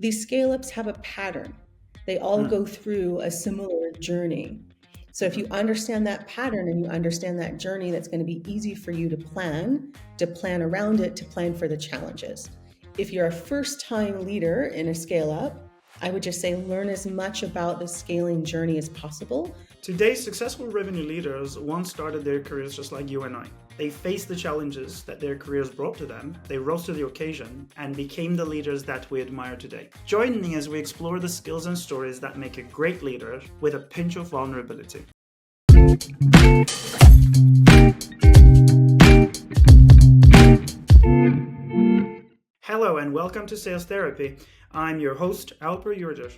these scale ups have a pattern. They all Mm, go through a similar journey. So if you mhm. understand that pattern and you understand that journey, that's going to be easy for you to plan around it, to plan for the challenges. If you're a first time leader in a scale up, I would just say learn as much about the scaling journey as possible. Today's successful revenue leaders once started their careers just like you and I. They faced the challenges that their careers brought to them, they rose to the occasion, and became the leaders that we admire today. Join me as we explore the skills and stories that make a great leader with a pinch of vulnerability. Hello and welcome to Sales Therapy. I'm your host, Alper Yurder.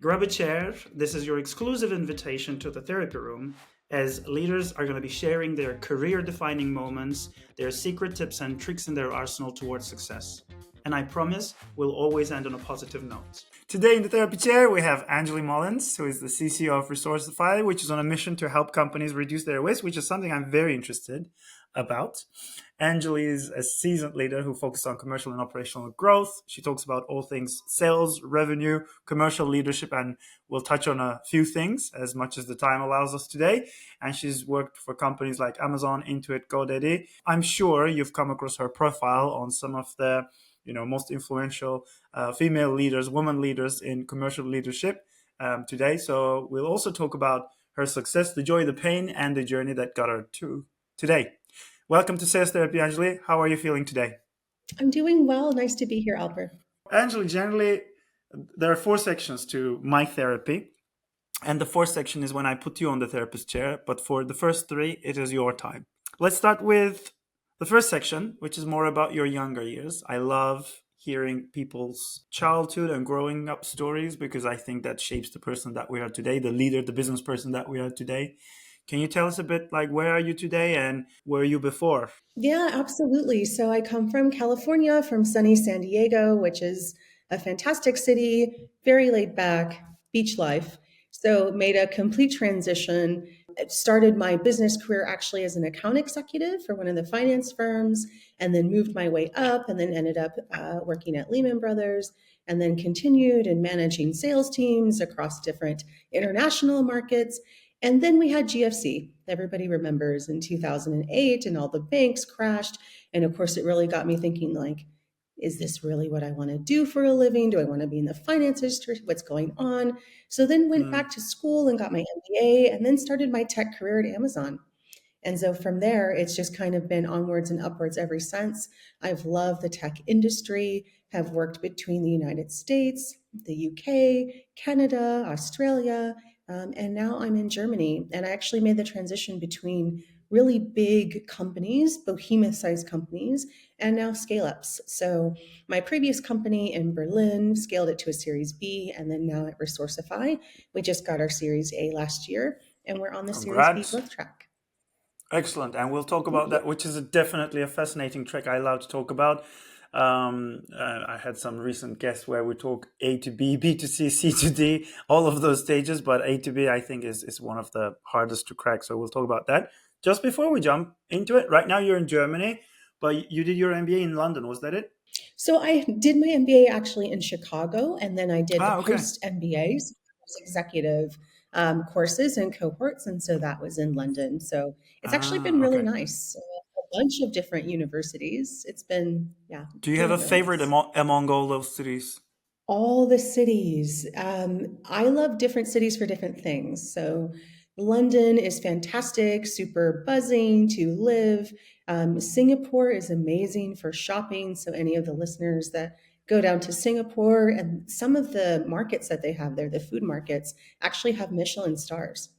Grab a chair. This is your exclusive invitation to the therapy room, as leaders are going to be sharing their career-defining moments, their secret tips and tricks in their arsenal towards success. And I promise we'll always end on a positive note. Today in the therapy chair, we have Angeley Mullins, who is the CCO of Resourcify, which is on a mission to help companies reduce their waste, which is something I'm very interested about. Angeley is a seasoned leader who focuses on commercial and operational growth. She talks about all things sales, revenue, commercial leadership, and we'll touch on a few things as much as the time allows us today. And she's worked for companies like Amazon, Intuit, GoDaddy. I'm sure you've come across her profile on some of the most influential female leaders, women leaders in commercial leadership today. So we'll also talk about her success, the joy, the pain, and the journey that got her to today. Welcome to Sales Therapy, Angeley. How are you feeling today? I'm doing well. Nice to be here, Albert. Angeley, generally, there are four sections to my therapy. And the fourth section is when I put you on the therapist chair. But for the first three, it is your time. Let's start with the first section, which is more about your younger years. I love hearing people's childhood and growing up stories because I think that shapes the person that we are today, the leader, the business person that we are today. Can you tell us a bit like where are you today and where were you before? Yeah, absolutely. So I come from California, from sunny San Diego, which is a fantastic city, very laid back, beach life. So made a complete transition. Started my business career actually as an account executive for one of the finance firms, and then moved my way up, and then ended up working at Lehman Brothers, and then continued in managing sales teams across different international markets. And then we had GFC. Everybody remembers in 2008, and all the banks crashed. And of course, it really got me thinking, like, is this really what I want to do for a living? Do I want to be in the finance industry? What's going on? So then went Mm, back to school and got my MBA, and then started my tech career at Amazon. And so from there, it's just kind of been onwards and upwards ever since. I've loved the tech industry, have worked between the United States, the UK, Canada, Australia, and now I'm in Germany. And I actually made the transition between really big companies, behemoth sized companies, and now scale ups. So my previous company in Berlin scaled it to a Series B, and then now at Resourcify, we just got our Series A last year, and we're on the Series B congrats. growth track. Excellent. And we'll talk Thank about you. that, which is definitely a fascinating track I love to talk about. I had some recent guests where we talk A to B, B to C, C to D, all of those stages. But A to B, I think, is one of the hardest to crack. So we'll talk about that. Just before we jump into it, right now you're in Germany, but you did your MBA in London. Was that it? So I did my MBA actually in Chicago, and then I did the Ah, okay. post MBAs, executive courses and cohorts, and so that was in London. So it's actually been Ah, really okay. nice. A bunch of different universities. It's been, yeah, Do you have really, a really favorite nice. among all those cities? All the cities. I love different cities for different things. So London is fantastic, super buzzing to live. Singapore is amazing for shopping. So any of the listeners that go down to Singapore, and some of the markets that they have there, the food markets, actually have Michelin stars.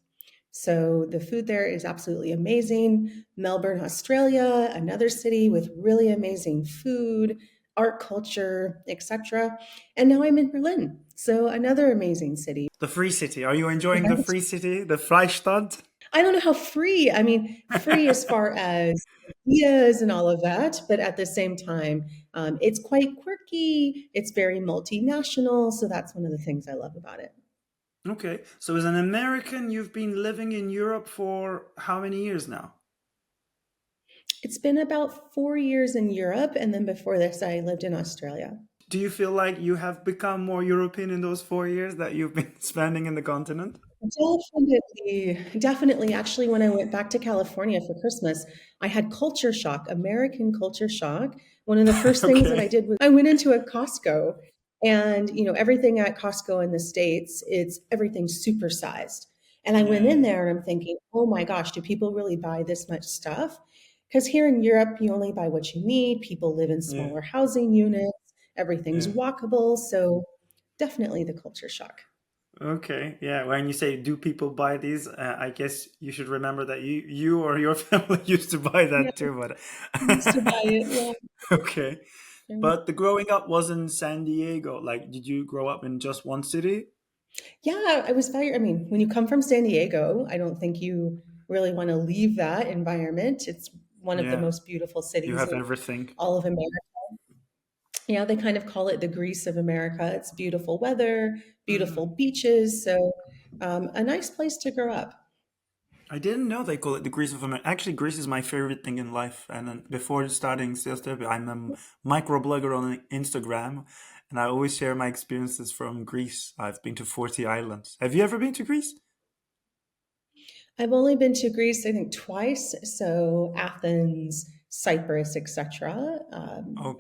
So the food there is absolutely amazing. Melbourne, Australia, another city with really amazing food, art, culture, etc. And now I'm in Berlin. So another amazing city. The Free City. Are you enjoying the Right? Free City, the Freistadt? I don't know how free, I mean, free as far as ideas and all of that, but at the same time, it's quite quirky. It's very multinational. So that's one of the things I love about it. Okay. So as an American, you've been living in Europe for how many years now? It's been about 4 years in Europe. And then before this, I lived in Australia. Do you feel like you have become more European in those 4 years that you've been spending in the continent? Definitely, definitely. Actually, when I went back to California for Christmas, I had culture shock, American culture shock. One of the first things that I Okay. did was I went into a Costco, and everything at Costco in the States, it's everything supersized. And I Yeah, went in yeah. there and I'm thinking, oh my gosh, do people really buy this much stuff? Because here in Europe, you only buy what you need. People live in Yeah, smaller housing units, everything's yeah. walkable. So definitely the culture shock. Okay. Yeah. When you say, "Do people buy these?" I guess you should remember that you or your family used to buy Yeah, that too. But used to buy it. Yeah. okay. But the growing up was in San Diego. Like, did you grow up in just one city? Yeah, I was very, I mean, when you come from San Diego, I don't think you really want to leave that environment. It's one of the Yeah. most beautiful You cities have in everything. all of America. Yeah, they kind of call it the Greece of America. It's beautiful weather, beautiful Mm. beaches. So, a nice place to grow up. I didn't know they call it the Greece of America. Actually, Greece is my favorite thing in life. And then before starting sales therapy, I'm a microblogger on Instagram, and I always share my experiences from Greece. I've been to 40 islands. Have you ever been to Greece? I've only been to Greece, I think, twice. So, Athens, Cyprus, etc.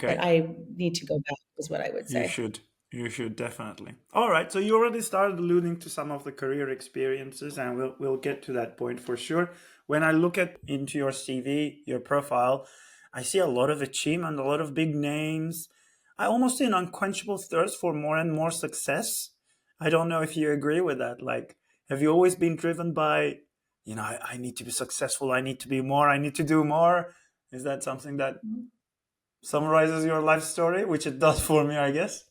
But Okay. I need to go back, is what I would You say. should. You should definitely. All right. So you already started alluding to some of the career experiences, and we'll get to that point for sure. When I look at into your CV, your profile, I see a lot of achievement, a lot of big names. I almost see an unquenchable thirst for more and more success. I don't know if you agree with that. Like, have you always been driven by, I need to be successful, I need to be more, I need to do more? Is that something that summarizes your life story, which it does for me, I guess?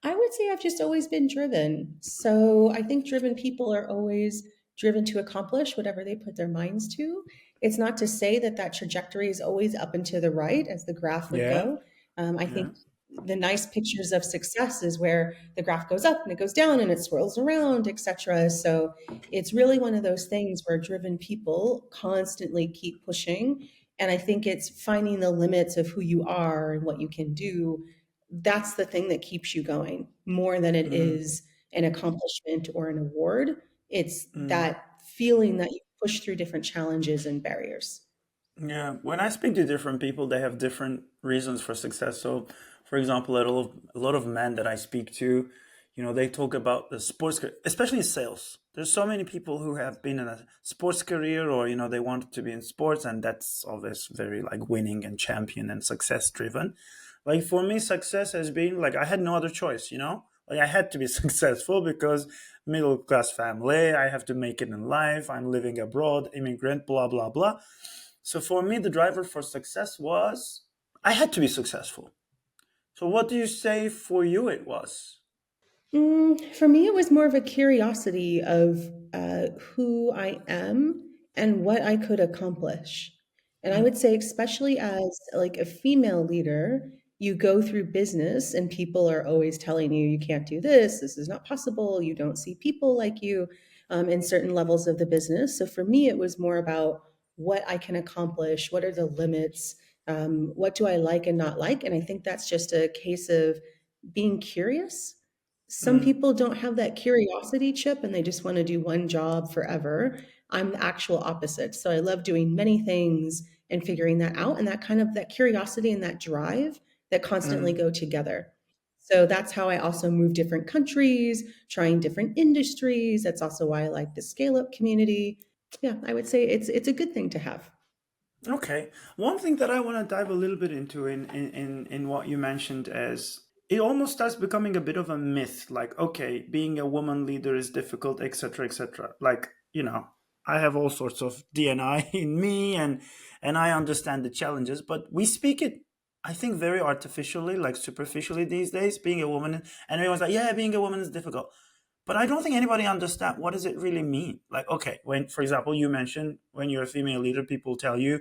I would say I've just always been driven. So I think driven people are always driven to accomplish whatever they put their minds to. It's not to say that that trajectory is always up and to the right, as the graph would Yeah, go. I yeah. think the nice pictures of success is where the graph goes up and it goes down and it swirls around, etc. So it's really one of those things where driven people constantly keep pushing. And I think it's finding the limits of who you are and what you can do. That's the thing that keeps you going more than it Mm, is an accomplishment or an award. It's mm. that feeling that you push through different challenges and barriers. Yeah, when I speak to different people, they have different reasons for success. So, for example, a lot of men that I speak to, they talk about the sports career, especially sales. There's so many people who have been in a sports career, or they wanted to be in sports, and that's always very like winning and champion and success driven. Like for me, success has been like I had no other choice. Like I had to be successful because middle class family, I have to make it in life. I'm living abroad, immigrant, blah blah blah. So for me, the driver for success was I had to be successful. So what do you say for you it was? For me, it was more of a curiosity of who I am and what I could accomplish. And I Mm, would say, especially as like a female leader, you go through business and people are always telling you, you can't do this, this is not possible, you don't see people like you in certain levels of the business. So for me, it was more about what I can accomplish, what are the limits, what do I like and not like. And I think that's just a case of being curious. Some mm, people don't have that curiosity chip and they just want to do one job forever. I'm the actual opposite. So I love doing many things and figuring that out, and that kind of that curiosity and that drive that constantly mm. go together. So that's how I also move different countries, trying different industries. That's also why I like the scale up community. Yeah, I would say it's a good thing to have. Okay. One thing that I want to dive a little bit into in what you mentioned is it almost starts becoming a bit of a myth. Like, okay, being a woman leader is difficult, etc., etc. Like, I have all sorts of DNI in me, and I understand the challenges, but we speak it, I think, very artificially, like superficially these days. Being a woman, and everyone's like, yeah, being a woman is difficult. But I don't think anybody understand what does it really mean. Like, okay, when, for example, you mentioned when you're a female leader, people tell you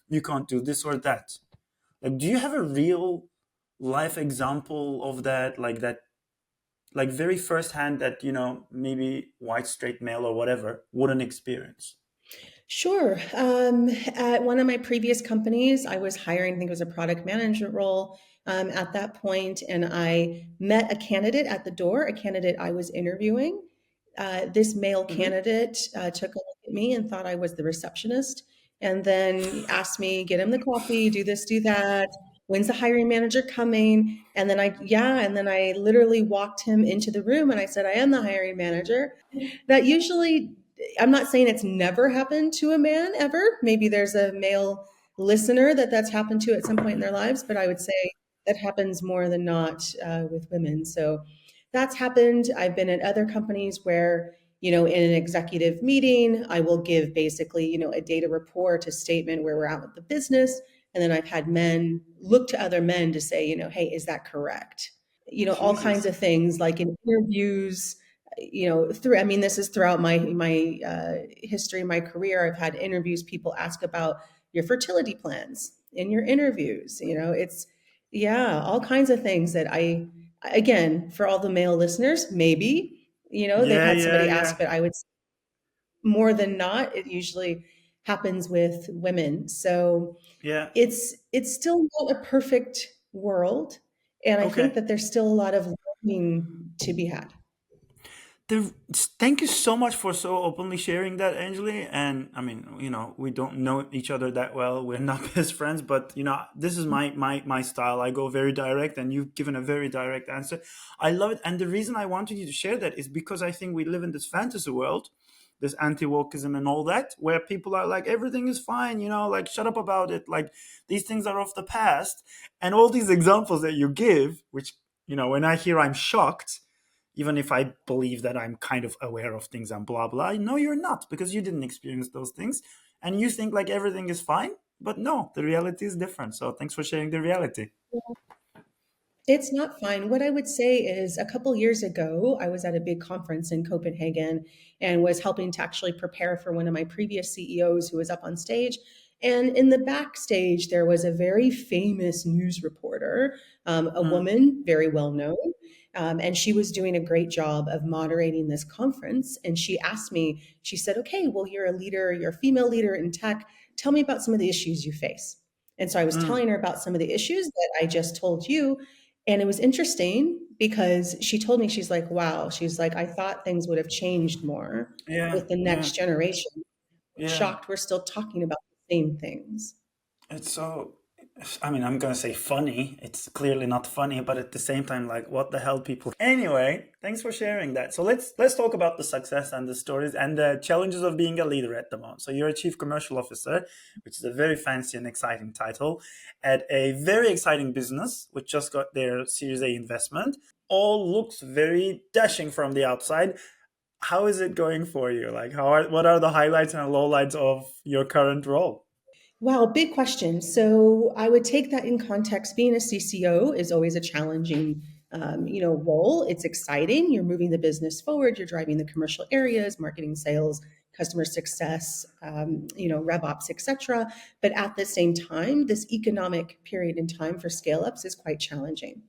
you can't do this or that. Like, do you have a real life example of that? Like that, like very firsthand that maybe white straight male or whatever wouldn't experience. Sure. At one of my previous companies, I was hiring, I think it was a product management role. at that point, and I met a candidate at the door, a candidate I was interviewing. This male Hmm. candidate took a look at me and thought I was the receptionist, and then asked me, get him the coffee, do this, do that. When's the hiring manager coming? And then I literally walked him into the room and I said, I am the hiring manager. That usually, I'm not saying it's never happened to a man ever. Maybe there's a male listener that's happened to at some point in their lives, but I would say that happens more than not with women. So that's happened. I've been at other companies where, in an executive meeting, I will give basically, a data report, a statement where we're at with the business. And then I've had men look to other men to say, hey, is that correct? All kinds Jesus. of things like in interviews, I mean, this is throughout my history, my career. I've had interviews, people ask about your fertility plans in your interviews. It's, yeah, all kinds of things that again, for all the male listeners, maybe, they've Yeah, had yeah, somebody yeah, ask, but I would say more than not, it usually happens with women. So yeah. it's still not a perfect world, and I think Okay. that there's still a lot of learning to be had. Thank you so much for so openly sharing that, Angeley. And I mean, we don't know each other that well. We're not best friends, but this is my style. I go very direct, and you've given a very direct answer. I love it. And the reason I wanted you to share that is because I think we live in this fantasy world, this anti-wokeism and all that, where people are like, everything is fine, like shut up about it. Like these things are of the past. And all these examples that you give, which, when I hear, I'm shocked, even if I believe that I'm kind of aware of things and blah blah. No, you're not, because you didn't experience those things, and you think like everything is fine. But no, the reality is different. So thanks for sharing the reality. It's not fine. What I would say is a couple years ago, I was at a big conference in Copenhagen and was helping to actually prepare for one of my previous CEOs who was up on stage. And in the backstage, there was a very famous news reporter, a Mm, woman, very well known. And she was doing a great job of moderating this conference. And she asked me, she said, okay, well, you're a leader, you're a female leader in tech. Tell me about some of the issues you face. And so I was mm, telling her about some of the issues that I just told you, and it was interesting because she told me, she's like, wow, she's like, I thought things would have changed more yeah, with the yeah, next generation. yeah. Shocked we're still talking about the same things. It's so, I mean, I'm gonna say funny. It's clearly not funny, but at the same time, like, what the hell, people. Anyway, thanks for sharing that. So let's talk about the success and the stories and the challenges of being a leader at the moment. So you're a chief commercial officer, which is a very fancy and exciting title, at a very exciting business which just got their Series A investment. All looks very dashing from the outside. How is it going for you? Like, what are the highlights and lowlights of your current role? Wow, big question. So I would take that in context. Being a CCO is always a challenging, role. It's exciting. You're moving the business forward. You're driving the commercial areas, marketing, sales, customer success, rev ops, etc. But at the same time, this economic period in time for scale ups is quite challenging.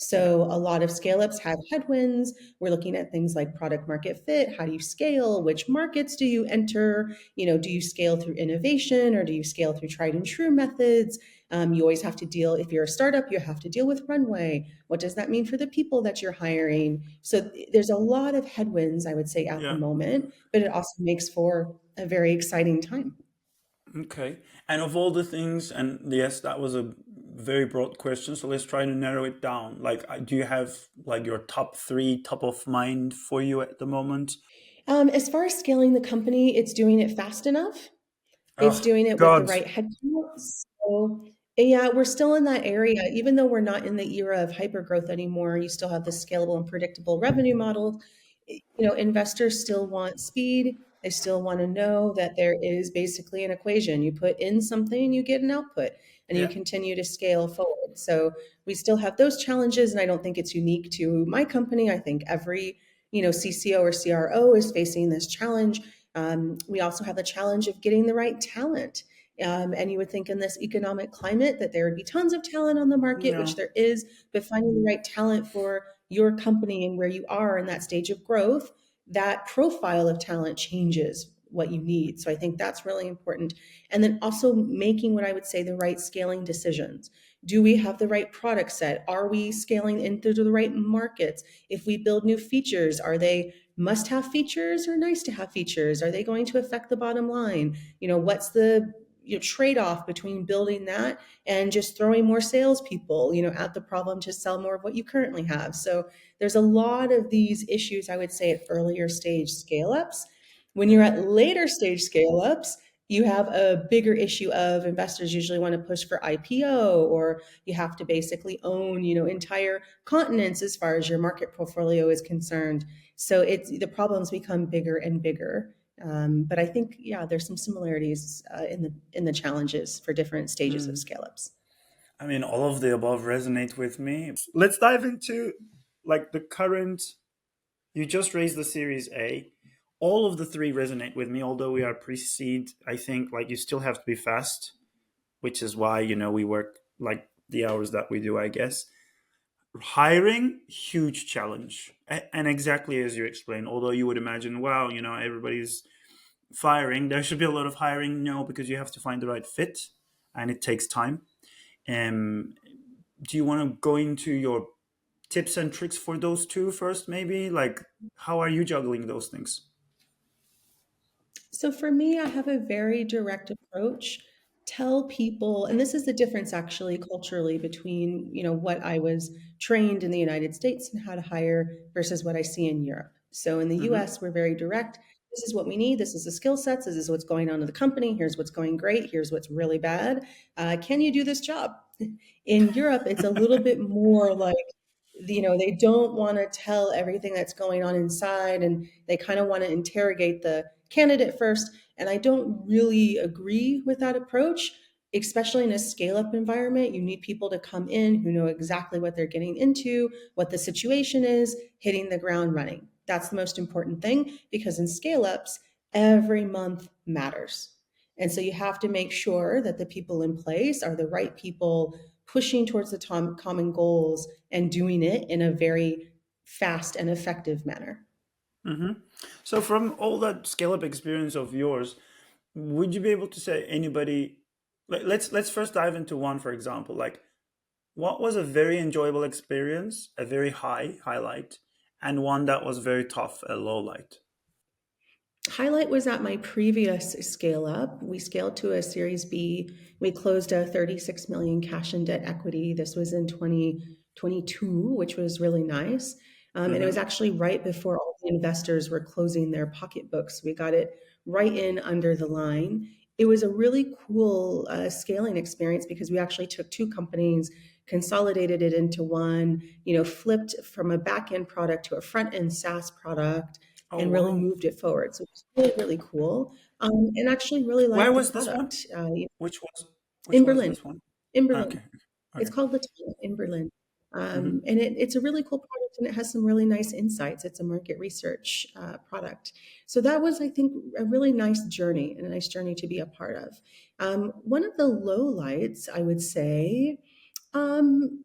Yeah, So a lot of scale ups have headwinds. We're looking at things like product market fit. How do you scale? Which markets do you enter? Do you scale through innovation or do you scale through tried and true methods? You always have to deal, if you're a startup, you have to deal with runway. What does that mean for the people that you're hiring? So there's a lot of headwinds, I would say, at the yeah. moment, but it also makes for a very exciting time. Okay. And of all the things, and yes, that was a very broad question, so let's try to narrow it down. Like, do you have like your top three top of mind for you at the moment? As far as scaling the company, it's doing it fast enough. It's Oh, doing it with the God. right headcount. So, yeah, we're still in that area. Even though we're not in the era of hypergrowth anymore, you still have the scalable and predictable revenue model. Investors still want speed. They still want to know that there is basically an equation. You put in something, you get an output, and you Yeah. continue to scale forward. So we still have those challenges, and I don't think it's unique to my company. I think every, CCO or CRO is facing this challenge. We also have the challenge of getting the right talent. And you would think in this economic climate that there would be tons of talent on the market, which No. there is, but finding the right talent for your company and where you are in that stage of growth, that profile of talent changes what you need. So I think that's really important. And then also making what I would say the right scaling decisions. Do we have the right product set? Are we scaling into the right markets? If we build new features, are they must have features or nice to have features? Are they going to affect the bottom line? What's the trade off between building that and just throwing more salespeople, at the problem to sell more of what you currently have? So there's a lot of these issues, I would say, at earlier stage scale ups. When you're at later stage scale ups, you have a bigger issue of investors usually want to push for IPO, or you have to basically own, entire continents as far as your market portfolio is concerned. So the problems become bigger and bigger. But I think, yeah, there's some similarities in the challenges for different stages of Mm. scale ups. I mean, all of the above resonate with me. Let's dive into like the current. You just raised the Series A. All of the three resonate with me, although we are pre-seed. I think like you still have to be fast, which is why we work like the hours that we do, I guess. Hiring, huge challenge, and exactly as you explained. Although you would imagine, wow, everybody's firing, there should be a lot of hiring. No, because you have to find the right fit, and it takes time. Um, do you want to go into your tips and tricks for those two first, maybe? Like, how are you juggling those things? So for me, I have a very direct approach. Tell people, and this is the difference actually culturally between, what I was trained in the United States and how to hire versus what I see in Europe. So in the Mm-hmm. US, we're very direct. This is what we need. This is the skill sets. This is what's going on in the company. Here's what's going great. Here's what's really bad. Can you do this job? In Europe, it's a little bit more like, they don't want to tell everything that's going on inside, and they kind of want to interrogate the candidate first. And I don't really agree with that approach, especially in a scale up environment. You need people to come in who know exactly what they're getting into, what the situation is, hitting the ground running. That's the most important thing, because in scale ups, every month matters. And so you have to make sure that the people in place are the right people pushing towards the common goals and doing it in a very fast and effective manner. Mm-hmm. So, from all that scale up experience of yours, would you be able to say anybody? Let's first dive into one, for example. Like, what was a very enjoyable experience, a very high highlight, and one that was very tough, a low light? Highlight was at my previous scale up. We scaled to a Series B. We closed a 36 million cash and debt equity. This was in 2022, which was really nice. And it was Mm-hmm. actually right before all the investors were closing their pocketbooks. We got it right in under the line. It was a really cool scaling experience because we actually took two companies, consolidated it into one, flipped from a back end product to a front end SaaS product, Oh and really wow! moved it forward. So it's really, really cool. And actually really Where like the was this one? product. Which was which In was Berlin, this one? in Berlin. Okay, It's okay. called the Tunnel in Berlin. Mm-hmm. And it's a really cool product, and it has some really nice insights. It's a market research product. So that was, I think, a really nice journey and a nice journey to be a part of. One of the low lights, I would say,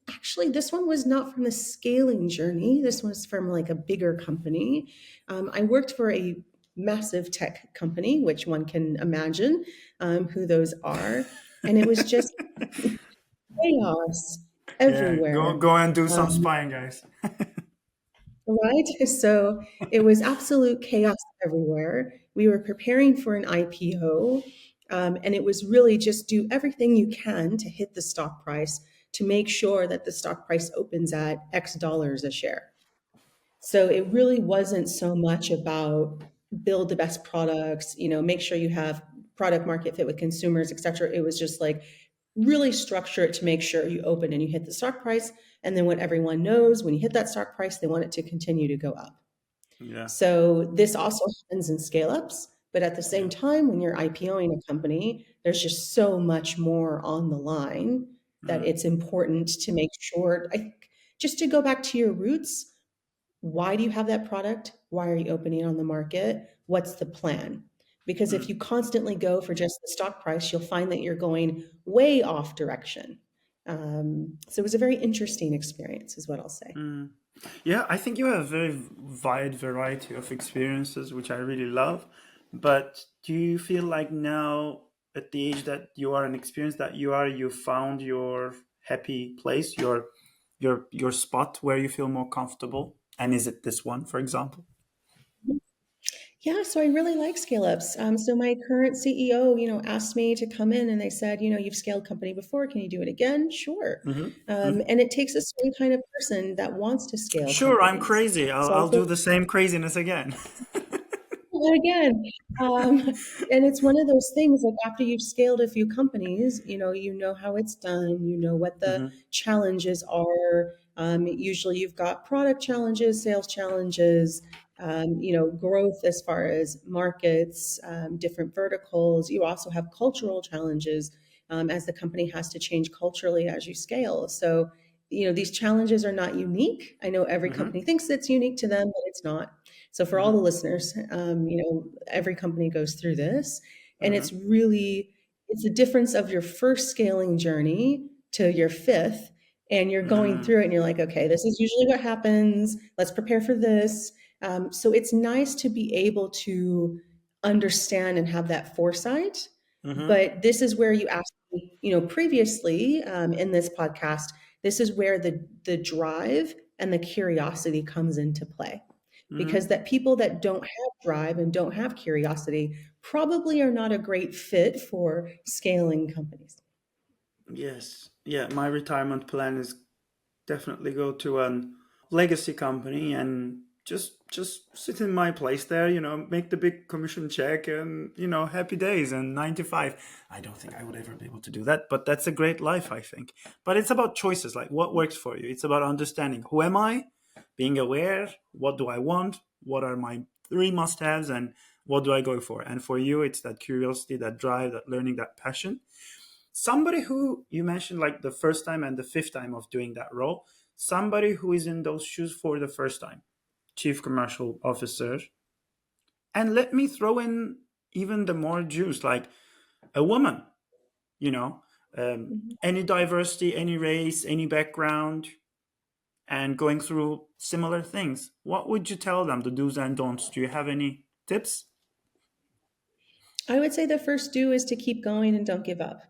actually, this one was not from the scaling journey. This was from like a bigger company. I worked for a massive tech company, which one can imagine who those are. And it was just chaos Yeah, go everywhere. go and do some Um, spying, guys. right? So it was absolute chaos everywhere. We were preparing for an IPO, and it was really just do everything you can to hit the stock price to make sure that the stock price opens at X dollars a share. So it really wasn't so much about build the best products, make sure you have product market fit with consumers, et cetera. It was just like really structure it to make sure you open and you hit the stock price. And then what everyone knows, when you hit that stock price, they want it to continue to go up. Yeah, So this also happens in scale ups. But at the yeah. same time, when you're IPOing a company, there's just so much more on the line that Mm, it's important to make sure. I think just to go back to your roots, why do you have that product? Why are you opening on the market? What's the plan? Because if mm, you constantly go for just the stock price, you'll find that you're going way off direction. So it was a very interesting experience, is what I'll say. mm. Yeah, I think you have a very wide variety of experiences, which I really love. But do you feel like now, at the age that you are and experience that you are, you found your happy place, your spot where you feel more comfortable? And is it this one, for example? Yeah, so I really like scale ups. So my current CEO, asked me to come in and they said, you've scaled company before. Can you do it again? Sure. Hmm. And it takes a certain kind of person that wants to scale Sure, I'm companies. crazy. I'll, So I I'll think do the same craziness again. again, um, and it's one of those things like after you've scaled a few companies, you know how it's done, you know what the Hmm. challenges are. Usually you've got product challenges, sales challenges, growth as far as markets, different verticals. You also have cultural challenges as the company has to change culturally as you scale. So, these challenges are not unique. I know every Hmm. company thinks it's unique to them, but it's not. So for all the Hmm. listeners, every company goes through this, and Hmm. it's a difference of your first scaling journey to your fifth, and you're going Hmm. through it, and you're like, okay, this is usually what happens. Let's prepare for this. So it's nice to be able to understand and have that foresight. Hmm. But this is where you asked me, previously in this podcast. This is where the drive and the curiosity comes into play because Hmm. that people that don't have drive and don't have curiosity probably are not a great fit for scaling companies. Yes. Yeah, my retirement plan is definitely go to an legacy company and just sit in my place there, make the big commission check, and happy days and 9 to 5. I don't think I would ever be able to do that, but that's a great life, I think. But it's about choices, like what works for you. It's about understanding who am I, being aware, what do I want, what are my three must-haves, and what do I go for. And for you, it's that curiosity, that drive, that learning, that passion. Somebody who you mentioned, like the first time and the fifth time of doing that role, somebody who is in those shoes for the first time, chief commercial officer. And let me throw in even the more juice, like a woman, you know, Mhm. any diversity, any race, any background, and going through similar things. What would you tell them, the do's and don'ts? Do you have any tips? I would say the first do is to keep going and don't give up.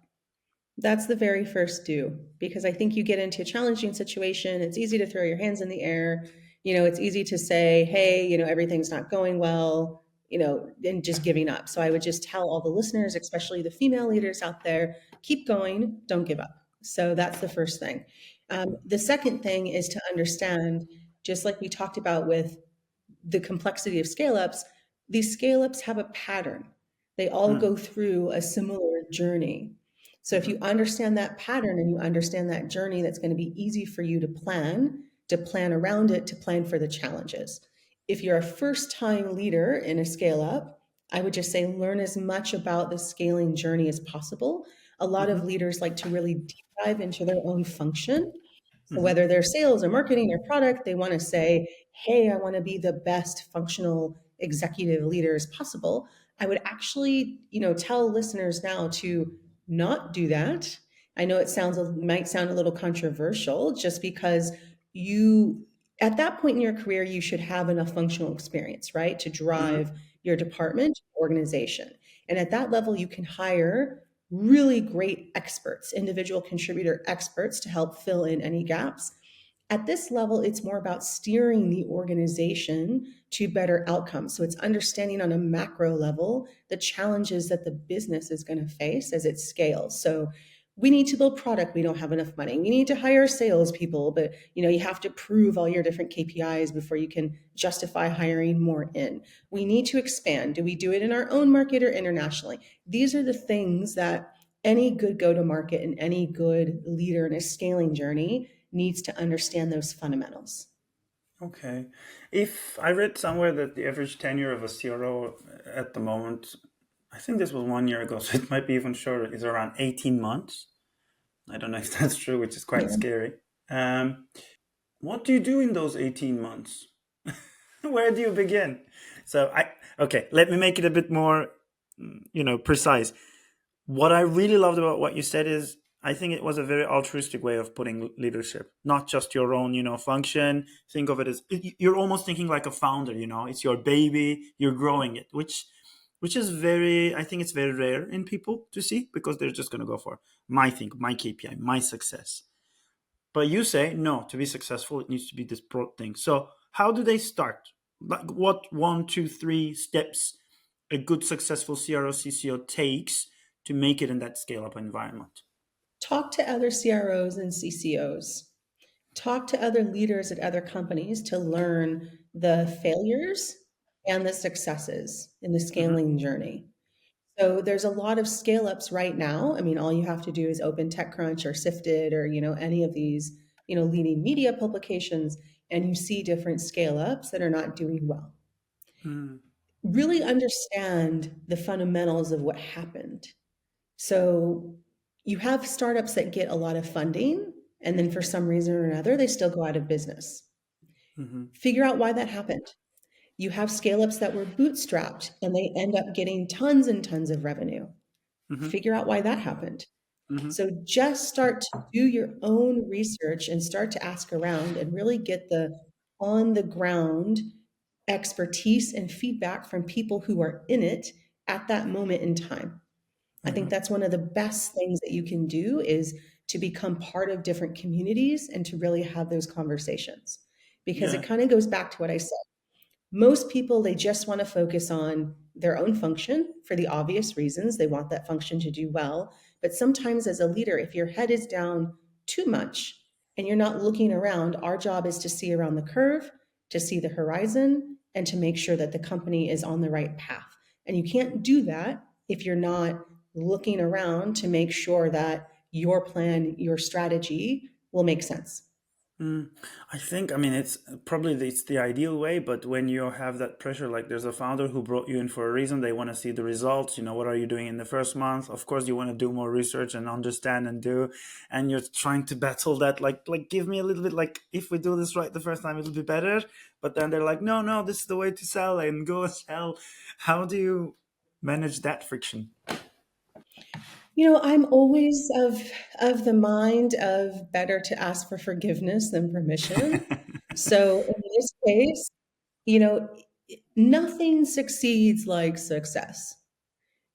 That's the very first do, because I think you get into a challenging situation. It's easy to throw your hands in the air. It's easy to say, hey, everything's not going well, and just giving up. So I would just tell all the listeners, especially the female leaders out there, keep going, don't give up. So that's the first thing. The second thing is to understand, just like we talked about with the complexity of scale ups, these scale ups have a pattern. They all Mm, go through a similar journey. So if you mhm, understand that pattern and you understand that journey, that's going to be easy for you to plan around it, to plan for the challenges. If you're a first time leader in a scale up, I would just say learn as much about the scaling journey as possible. A lot of mhm, leaders like to really deep dive into their own function. So mhm, whether they're sales or marketing or product, they want to say, hey, I want to be the best functional executive leader as possible. I would actually, tell listeners now to not do that. I know might sound a little controversial just because you at that point in your career you should have enough functional experience, right, to drive mhm, your department, organization. And at that level you can hire really great experts, individual contributor experts to help fill in any gaps. At this level, it's more about steering the organization to better outcomes. So it's understanding on a macro level the challenges that the business is going to face as it scales. So we need to build product. We don't have enough money. We need to hire salespeople, but you have to prove all your different KPIs before you can justify hiring more in. We need to expand. Do we do it in our own market or internationally? These are the things that any good go to market and any good leader in a scaling journey needs to understand those fundamentals. okay. If I read somewhere that the average tenure of a CRO at the moment, I think this was 1 year ago, so it might be even shorter, is around 18 months. I don't know if that's true, which is quite Yeah. scary. Um, what do you do in those 18 months? Where do you begin? Okay, let me make it a bit more, precise. What I really loved about what you said is I think it was a very altruistic way of putting leadership, not just your own, function. Think of it as you're almost thinking like a founder, it's your baby, you're growing it, which is very, I think it's very rare in people to see because they're just going to go for my KPI, my success. But you say, no, to be successful, it needs to be this broad thing. So how do they start? Like what 1, 2, 3 steps a good successful CRO CCO takes to make it in that scale up environment? Talk to other CROs and CCOs. Talk to other leaders at other companies to learn the failures and the successes in the Hmm. scaling journey. So there's a lot of scale ups right now. I mean, all you have to do is open TechCrunch or Sifted or, any of these, leading media publications, and you see different scale ups that are not doing well. Mm. Really understand the fundamentals of what happened. So you have startups that get a lot of funding, and then for some reason or another, they still go out of business. Hmm. Figure out why that happened. You have scale ups that were bootstrapped and they end up getting tons and tons of revenue. Hmm. Figure out why that happened. Hmm. So just start to do your own research and start to ask around and really get the on the ground expertise and feedback from people who are in it at that moment in time. I think Hmm. that's one of the best things that you can do is to become part of different communities and to really have those conversations. Because it Yeah. kind of goes back to what I said. Most people, they just want to focus on their own function for the obvious reasons. They want that function to do well. But sometimes, as a leader, if your head is down too much and you're not looking around, our job is to see around the curve, to see the horizon, and to make sure that the company is on the right path. And you can't do that if you're not looking around to make sure that your plan, your strategy will make sense. Mm, I think, I mean, it's the ideal way, but when you have that pressure, like there's a founder who brought you in for a reason, they want to see the results. What are you doing in the first month? Of course, you want to do more research and understand and do, and you're trying to battle that, like give me a little bit, like if we do this right the first time, it'll be better. But then they're like, no, no, this is the way to sell and go sell. How do you manage that friction? I'm always of the mind of better to ask for forgiveness than permission. So in this case, you know, nothing succeeds like success.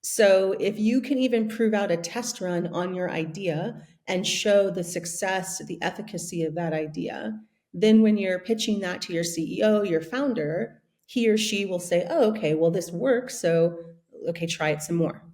So if you can even prove out a test run on your idea and show the success, the efficacy of that idea, then when you're pitching that to your CEO, your founder, he or she will say, "Oh, okay, well this works, so okay, try it some more."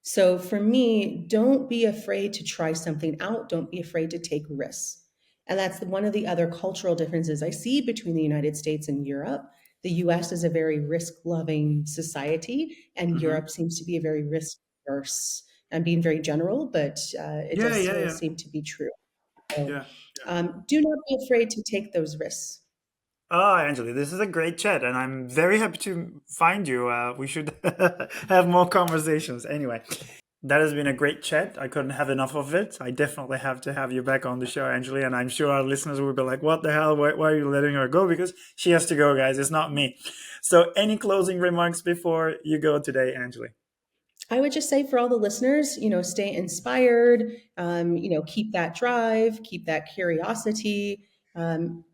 So for me, don't be afraid to try something out. Don't be afraid to take risks. And that's one of the other cultural differences I see between the United States and Europe. The US is a very risk loving society, and Hmm. Europe seems to be a very risk averse. I'm being very general, but it Yeah, does yeah, still yeah, seem to be true. So yeah. do not be afraid to take those risks. Oh, Angeley, this is a great chat, and I'm very happy to find you. We should have more conversations. Anyway, that has been a great chat. I couldn't have enough of it. I definitely have to have you back on the show, Angeley, and I'm sure our listeners will be like, "What the hell? Why are you letting her go?" Because she has to go, guys. It's not me. So, any closing remarks before you go today, Angeley? I would just say for all the listeners, stay inspired, keep that drive, keep that curiosity,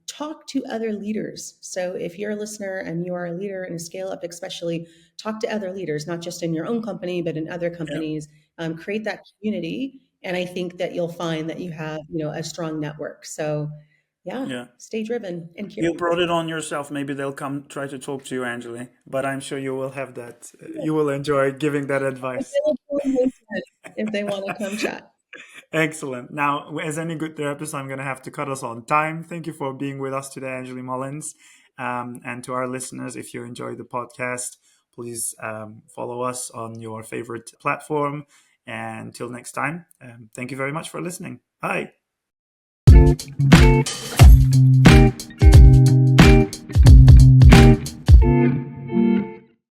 talk to other leaders. So if you're a listener and you are a leader in a scale up, especially talk to other leaders, not just in your own company, but in other Yeah, companies, create that community. And I think that you'll find that you have, a strong network. So yeah, yeah. stay driven and You curious. brought it on yourself. Maybe they'll come try to talk to you, Angeley. But I'm sure you will have that. You will enjoy giving that advice. Available on LinkedIn if they want to come chat. Excellent. Now, as any good therapist, I'm going to have to cut us on time. Thank you for being with us today, Angeley Mullins. And to our listeners, if you enjoyed the podcast, please follow us on your favorite platform. And until next time, thank you very much for listening. Bye.